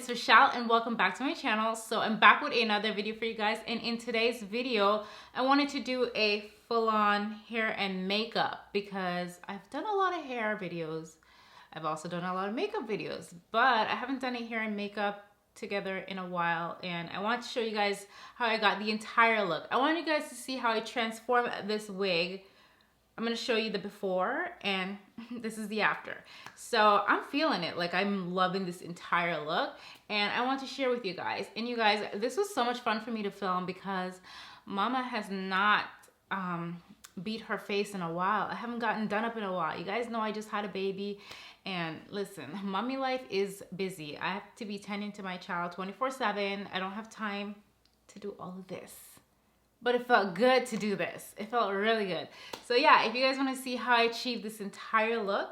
Miss Rochelle and welcome back to my channel. So I'm back with another video for you guys, and in today's video I wanted to do a full-on hair and makeup because I've done a lot of hair videos. I've also done a lot of makeup videos, but I haven't done a hair and makeup together in a while, and I want to show you guys how I got the entire look. I want you guys to see how I transformed this wig. I'm gonna show you the before and this is the after. So I'm feeling it, like I'm loving this entire look, and I want to share with you guys. And you guys, this was so much fun for me to film because Mama has not beat her face in a while. I haven't gotten done up in a while. You guys know I just had a baby, and listen, mommy life is busy. I have to be tending to my child 24/7. I don't have time to do all of this. But it felt good to do this. It felt really good. So yeah, if you guys want to see how I achieved this entire look,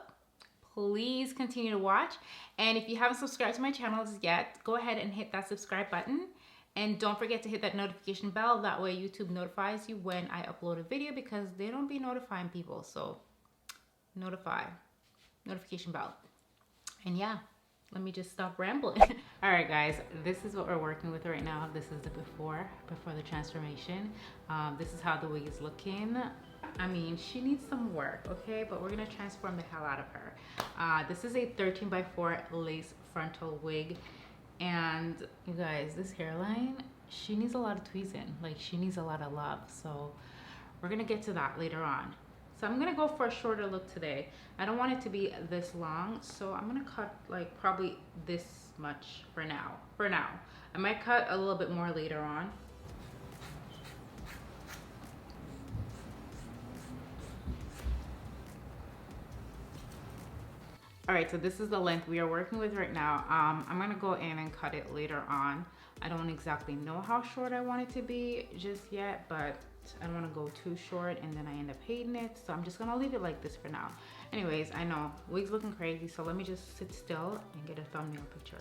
please continue to watch. And if you haven't subscribed to my channel yet, go ahead and hit that subscribe button. And don't forget to hit that notification bell. That way YouTube notifies you when I upload a video, because they don't be notifying people. So notification bell. And yeah, let me just stop rambling. All right, guys, this is what we're working with right now. This is the before the transformation. This is how the wig is looking. I mean, she needs some work, okay? But we're gonna transform the hell out of her. This is a 13x4 lace frontal wig. And you guys, this hairline, she needs a lot of tweezing. Like, she needs a lot of love. So we're gonna get to that later on. So I'm gonna go for a shorter look today. I don't want it to be this long, so I'm gonna cut like probably this much for now. I might cut a little bit more later on. All right, so this is the length we are working with right now. I'm gonna go in and cut it later on. I don't exactly know how short I want it to be just yet, but I don't want to go too short and then I end up hating it, so I'm just gonna leave it like this for now. Anyways, I know wig's looking crazy, so let me just sit still and get a thumbnail picture.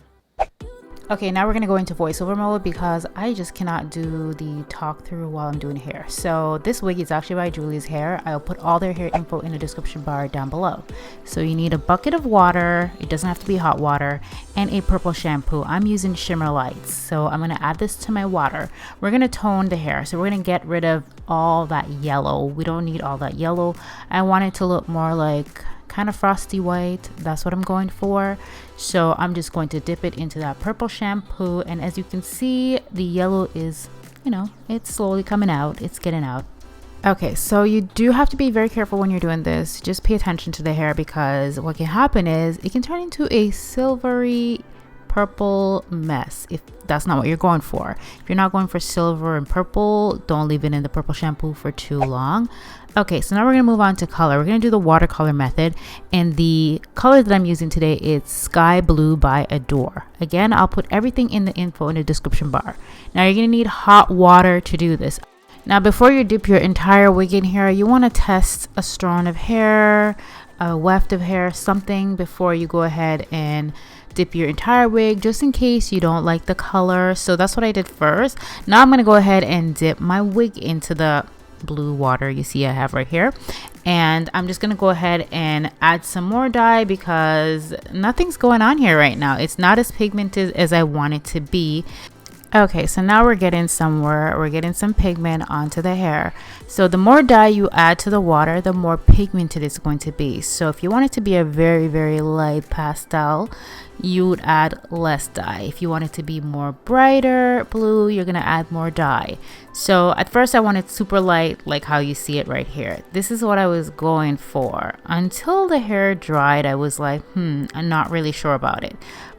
Okay, now we're gonna go into voiceover mode because I just cannot do the talk through while I'm doing hair. So this wig is actually by Julie's Hair. I'll put all their hair info in the description bar down below. So you need a bucket of water, it doesn't have to be hot water, and a purple shampoo. I'm using Shimmer Lights, so I'm gonna add this to my water. We're gonna tone the hair, so we're gonna get rid of all that yellow. We don't need all that yellow. I want it to look more like kind of frosty white. That's what I'm going for. So I'm just going to dip it into that purple shampoo, and as you can see, the yellow is, you know, it's slowly coming out, it's getting out. Okay, so you do have to be very careful when you're doing this. Just pay attention to the hair, because what can happen is it can turn into a silvery purple mess if that's not what you're going for. If you're not going for silver and purple, don't leave it in the purple shampoo for too long. Okay, so now we're gonna move on to color. We're gonna do the watercolor method, and the color that I'm using today is Sky Blue by Adore. Again, I'll put everything in the info in the description bar. Now you're gonna need hot water to do this. Now before you dip your entire wig in here, you want to test a strand of hair, a weft of hair, something before you go ahead and dip your entire wig, just in case you don't like the color. So that's what I did first. Now I'm gonna go ahead and dip my wig into the blue water you see I have right here, and I'm just gonna go ahead and add some more dye because nothing's going on here right now. It's not as pigmented as I want it to be. Okay, so now we're getting somewhere. We're getting some pigment onto the hair. So the more dye you add to the water, the more pigmented it's going to be. So if you want it to be a very, very light pastel, you would add less dye. If you want it to be more brighter blue, you're gonna add more dye. So at first I wanted super light, like how you see it right here. This is what I was going for. Until the hair dried, I was like, I'm not really sure about it.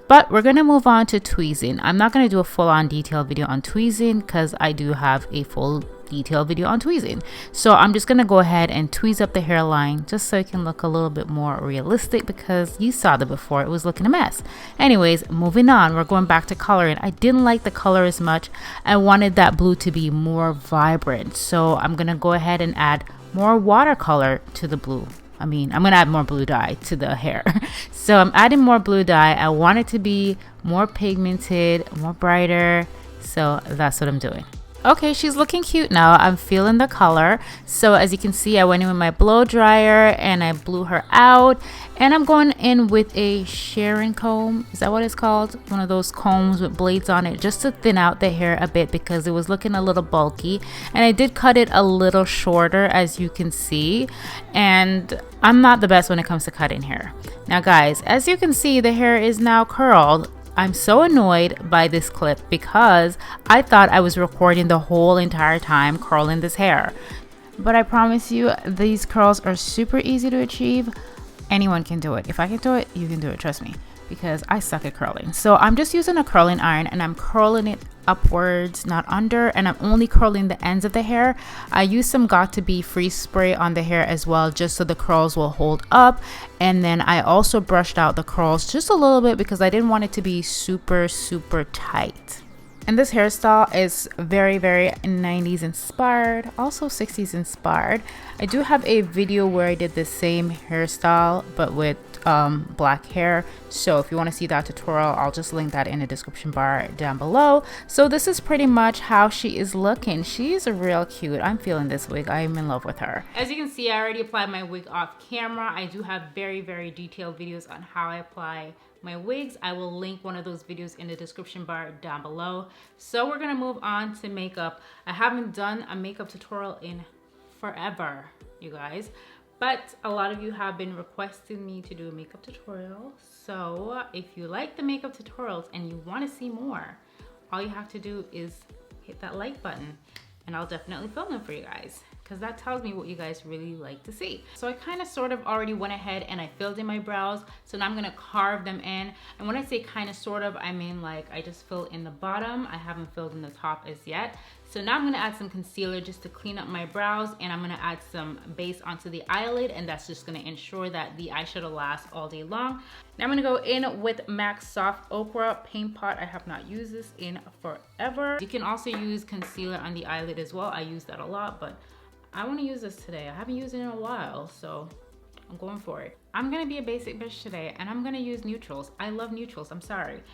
But we're going to move on to tweezing. I'm not going to do a full-on detailed video on tweezing because I do have a full detailed video on tweezing. So I'm just going to go ahead and tweeze up the hairline just so it can look a little bit more realistic, because you saw the before, it was looking a mess. Anyways, moving on, we're going back to coloring. I didn't like the color as much. I wanted that blue to be more vibrant. So I'm going to go ahead and add more watercolor to the blue. I'm gonna add more blue dye to the hair. So I'm adding more blue dye. I want it to be more pigmented, more brighter. So that's what I'm doing. Okay, she's looking cute now. I'm feeling the color. So as you can see, I went in with my blow dryer and I blew her out. And I'm going in with a shearing comb. Is that what it's called? One of those combs with blades on it, just to thin out the hair a bit because it was looking a little bulky. And I did cut it a little shorter, as you can see. And I'm not the best when it comes to cutting hair. Now guys, as you can see, the hair is now curled. I'm so annoyed by this clip because I thought I was recording the whole entire time curling this hair. But I promise you, these curls are super easy to achieve. Anyone can do it. If I can do it, you can do it, trust me, because I suck at curling. So I'm just using a curling iron and I'm curling it upwards, not under, and I'm only curling the ends of the hair. I use some Got2b freeze spray on the hair as well, just so the curls will hold up. And then I also brushed out the curls just a little bit because I didn't want it to be super tight. And this hairstyle is very 90s inspired, also 60s inspired. I do have a video where I did the same hairstyle but with black hair, so if you want to see that tutorial, I'll just link that in the description bar down below. So this is pretty much how she is looking. She's real cute. I'm feeling this wig. I'm in love with her. As you can see, I already applied my wig off camera. I do have very detailed videos on how I apply my wigs. I will link one of those videos in the description bar down below. So we're gonna move on to makeup. I haven't done a makeup tutorial in forever, you guys, but a lot of you have been requesting me to do a makeup tutorial. So if you like the makeup tutorials and you want to see more, all you have to do is hit that like button and I'll definitely film them for you guys, because that tells me what you guys really like to see. So I kind of sort of already went ahead and I filled in my brows. So now I'm gonna carve them in. And when I say kind of sort of, I mean like I just fill in the bottom. I haven't filled in the top as yet. So now I'm gonna add some concealer just to clean up my brows, and I'm gonna add some base onto the eyelid, and that's just gonna ensure that the eyeshadow lasts all day long. Now I'm gonna go in with MAC Soft Ochre Paint Pot. I have not used this in forever. You can also use concealer on the eyelid as well. I use that a lot, but I want to use this today. I haven't used it in a while, so I'm going for it. I'm gonna be a basic bitch today, and I'm gonna use neutrals. I love neutrals, I'm sorry.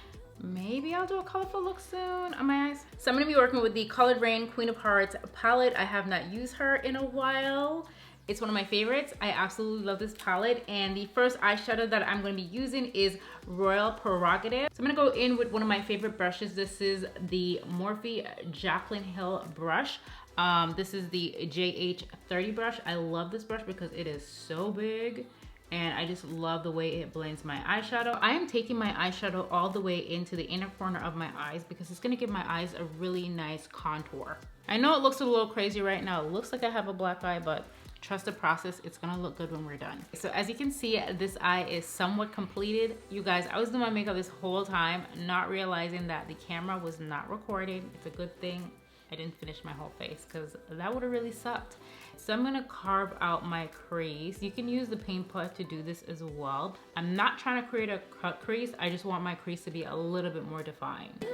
Maybe I'll do a colorful look soon on my eyes. So I'm gonna be working with the Coloredraine Queen of Hearts palette. I have not used her in a while. It's one of my favorites. I absolutely love this palette. And the first eyeshadow that I'm gonna be using is Royal Prerogative. So I'm gonna go in with one of my favorite brushes. This is the Morphe Jaclyn Hill brush. This is the JH30 brush. I love this brush because it is so big and I just love the way it blends my eyeshadow. I am taking my eyeshadow all the way into the inner corner of my eyes because it's gonna give my eyes a really nice contour. I know it looks a little crazy right now. It looks like I have a black eye, but trust the process, it's gonna look good when we're done. So as you can see, this eye is somewhat completed. You guys, I was doing my makeup this whole time, not realizing that the camera was not recording. It's a good thing I didn't finish my whole face because that would have really sucked. So I'm gonna carve out my crease. You can use the paint pot to do this as well. I'm not trying to create a cut crease. I just want my crease to be a little bit more defined.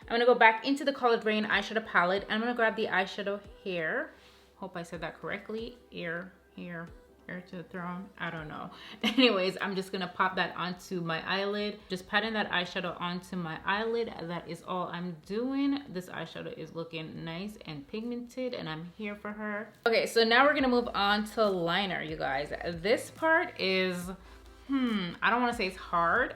I'm gonna go back into the Coloredraine eyeshadow palette. I'm gonna grab the eyeshadow here. Hope I said that correctly. Here to the throne, I don't know. Anyways, I'm just gonna pop that onto my eyelid. Just patting that eyeshadow onto my eyelid. That is all I'm doing. This eyeshadow is looking nice and pigmented and I'm here for her. Okay, so now we're gonna move on to liner, you guys. This part is, I don't wanna say it's hard.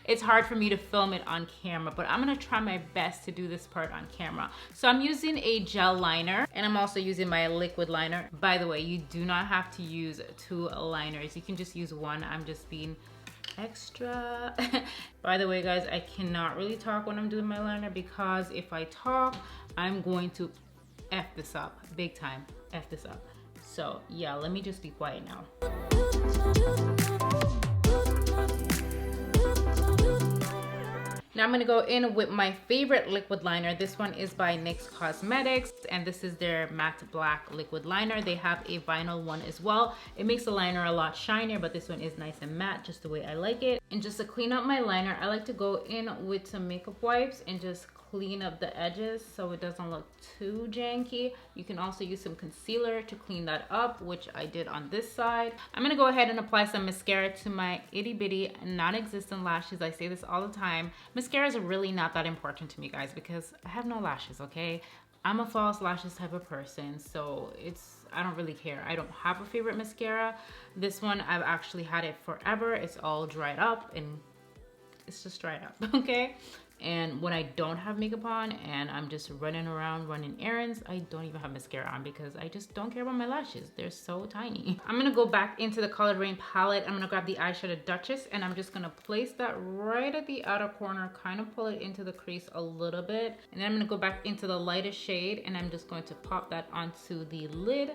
It's hard for me to film it on camera, but I'm gonna try my best to do this part on camera. So I'm using a gel liner and I'm also using my liquid liner. By the way, you do not have to use 2 liners. You can just use one. I'm just being extra. By the way, guys, I cannot really talk when I'm doing my liner because if I talk, I'm going to F this up big time. F this up. So yeah, let me just be quiet now. Now I'm gonna go in with my favorite liquid liner. This one is by NYX Cosmetics, and this is their matte black liquid liner. They have a vinyl one as well. It makes the liner a lot shinier, but this one is nice and matte, just the way I like it. And just to clean up my liner, I like to go in with some makeup wipes and just clean up the edges so it doesn't look too janky. You can also use some concealer to clean that up, which I did on this side. I'm gonna go ahead and apply some mascara to my itty bitty non-existent lashes. I say this all the time. Mascara is really not that important to me, guys, because I have no lashes, okay? I'm a false lashes type of person, so I don't really care. I don't have a favorite mascara. This one, I've actually had it forever. It's all dried up and it's just dried up, okay? And when I don't have makeup on and I'm just running around running errands, I don't even have mascara on because I just don't care about my lashes. They're so tiny. I'm gonna go back into the Coloredraine palette. I'm gonna grab the eyeshadow Duchess and I'm just gonna place that right at the outer corner, kind of pull it into the crease a little bit. And then I'm gonna go back into the lightest shade and I'm just going to pop that onto the lid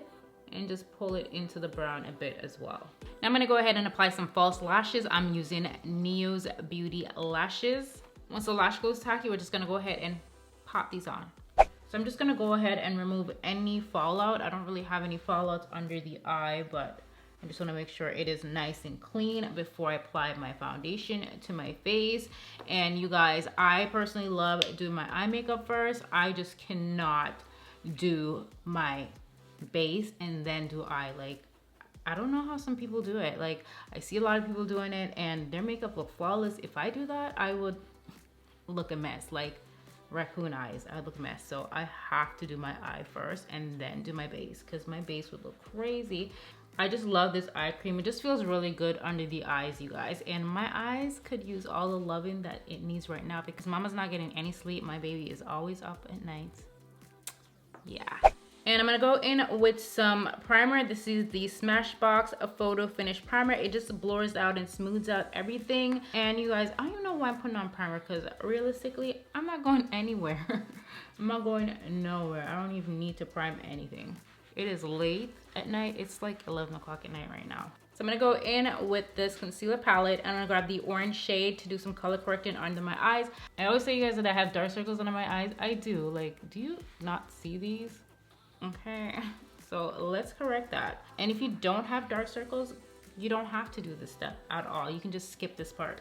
and just pull it into the brown a bit as well. Now I'm gonna go ahead and apply some false lashes. I'm using Neo's Beauty lashes. Once the lash goes tacky, we're just gonna go ahead and pop these on. So I'm just gonna go ahead and remove any fallout. I don't really have any fallouts under the eye, but I just wanna make sure it is nice and clean before I apply my foundation to my face. And you guys, I personally love doing my eye makeup first. I just cannot do my base and then do eye. Like, I don't know how some people do it. Like, I see a lot of people doing it and their makeup look flawless. If I do that, I would look a mess, like raccoon eyes. I look a mess. So I have to do my eye first and then do my base because my base would look crazy. I just love this eye cream. It just feels really good under the eyes, you guys. And my eyes could use all the loving that it needs right now because mama's not getting any sleep. My baby is always up at night. Yeah. And I'm gonna go in with some primer. This is the Smashbox Photo Finish Primer. It just blurs out and smooths out everything. And you guys, I don't even know why I'm putting on primer because realistically, I'm not going anywhere. I'm not going nowhere. I don't even need to prime anything. It is late at night. It's like 11 o'clock at night right now. So I'm gonna go in with this concealer palette. I'm gonna grab the orange shade to do some color correcting under my eyes. I always say, you guys, that I have dark circles under my eyes. I do. Like, do you not see these? Okay, so let's correct that. And if you don't have dark circles, you don't have to do this step at all. You can just skip this part.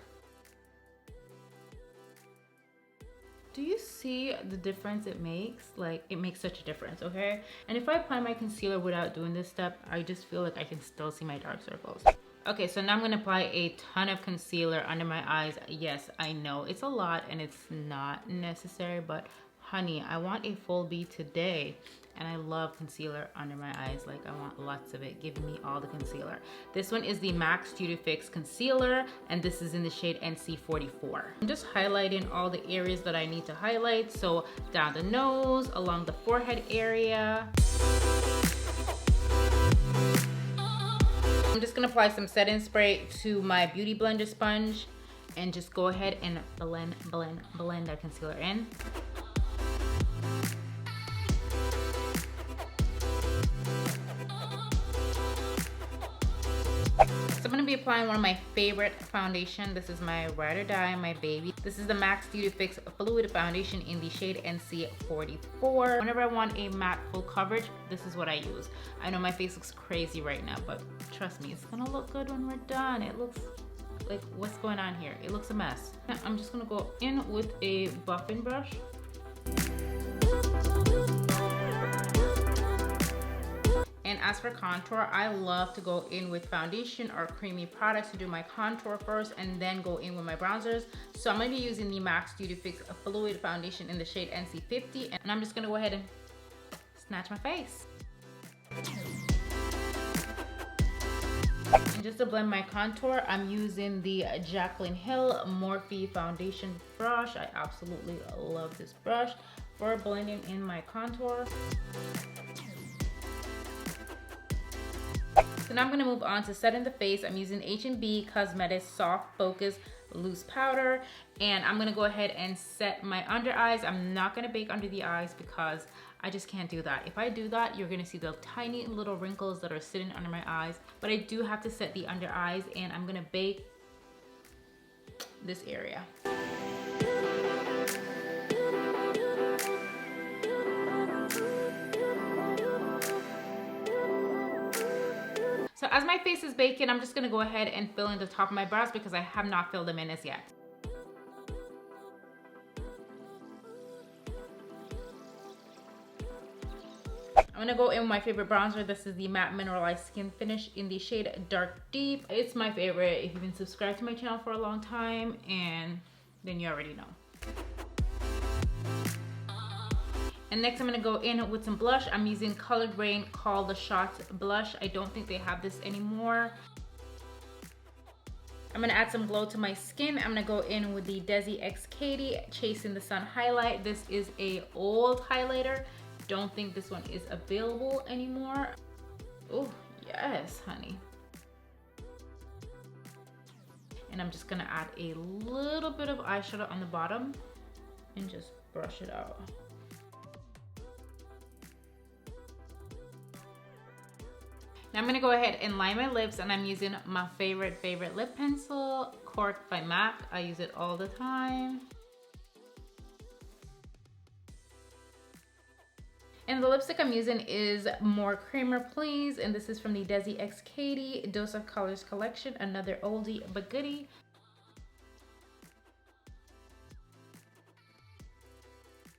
Do you see the difference it makes? Like, it makes such a difference, okay? And if I apply my concealer without doing this step, I just feel like I can still see my dark circles. Okay, so now I'm gonna apply a ton of concealer under my eyes. Yes, I know it's a lot and it's not necessary, but honey, I want a full B today. And I love concealer under my eyes. Like, I want lots of it. Give me all the concealer. This one is the MAC Studio Fix Concealer, and this is in the shade NC44. I'm just highlighting all the areas that I need to highlight. So down the nose, along the forehead area. I'm just gonna apply some setting spray to my Beauty Blender sponge and just go ahead and blend that concealer in. So I'm gonna be applying one of my favorite foundation. This is my Ride or Die, my baby. This is the MAC Studio Fix Fluid Foundation in the shade NC44. Whenever I want a matte full coverage, this is what I use. I know my face looks crazy right now, but trust me, it's gonna look good when we're done. It looks like, what's going on here? It looks a mess. Now, I'm just gonna go in with a buffing brush. And as for contour, I love to go in with foundation or creamy products to do my contour first and then go in with my bronzers. So I'm gonna be using the MAC Studio Fix Fluid Foundation in the shade NC50, and I'm just gonna go ahead and snatch my face. And just to blend my contour, I'm using the Jaclyn Hill Morphe Foundation brush. I absolutely love this brush for blending in my contour. So now I'm gonna move on to setting the face. I'm using H&B Cosmetics Soft Focus Loose Powder, and I'm gonna go ahead and set my under eyes. I'm not gonna bake under the eyes because I just can't do that. If I do that, you're gonna see the tiny little wrinkles that are sitting under my eyes, but I do have to set the under eyes, and I'm gonna bake this area. So as my face is baking, I'm just gonna go ahead and fill in the top of my brows because I have not filled them in as yet. I'm gonna go in with my favorite bronzer. This is the Matte Mineralize Skin Finish in the shade Dark Deep. It's my favorite. If you've been subscribed to my channel for a long time, and then you already know. And next I'm gonna go in with some blush. I'm using Coloredraine Call the Shots blush. I don't think they have this anymore. I'm gonna add some glow to my skin. I'm gonna go in with the Desi X Katie Chasing the Sun highlight. This is a old highlighter. Don't think this one is available anymore. Oh, yes, honey. And I'm just gonna add a little bit of eyeshadow on the bottom and just brush it out. Now I'm gonna go ahead and line my lips, and I'm using my favorite lip pencil, Cork by MAC. I use it all the time. And the lipstick I'm using is More Creamer Please, and this is from the Desi X Katie Dose of Colors collection, another oldie but goodie.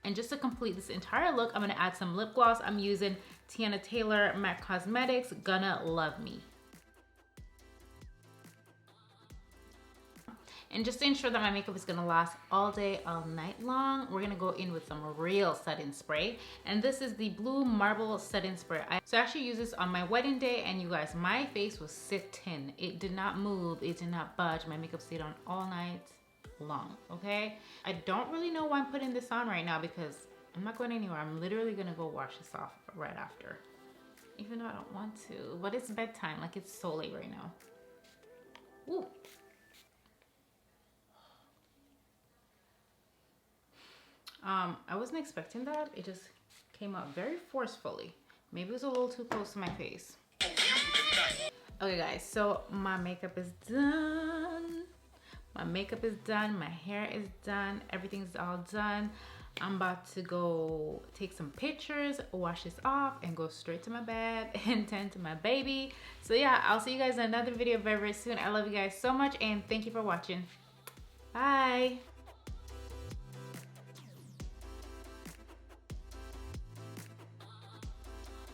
And just to complete this entire look, I'm gonna add some lip gloss. I'm using Tiana Taylor MAC Cosmetics Gonna Love Me. And just to ensure that my makeup is gonna last all day, all night long, we're gonna go in with some real setting spray. And this is the Blue Marble Setting Spray. So I actually used this on my wedding day, and you guys, my face was sitting. It did not move, it did not budge. My makeup stayed on all night long, okay? I don't really know why I'm putting this on right now, because I'm not going anywhere. I'm literally gonna go wash this off right after. Even though I don't want to, but it's bedtime, like it's so late right now. Ooh. I wasn't expecting that. It just came out very forcefully. Maybe it was a little too close to my face. Okay guys, so my makeup is done. My makeup is done, my hair is done, everything's all done. I'm about to go take some pictures, wash this off, and go straight to my bed and tend to my baby. So yeah, I'll see you guys in another video very, very soon. I love you guys so much, and thank you for watching. Bye.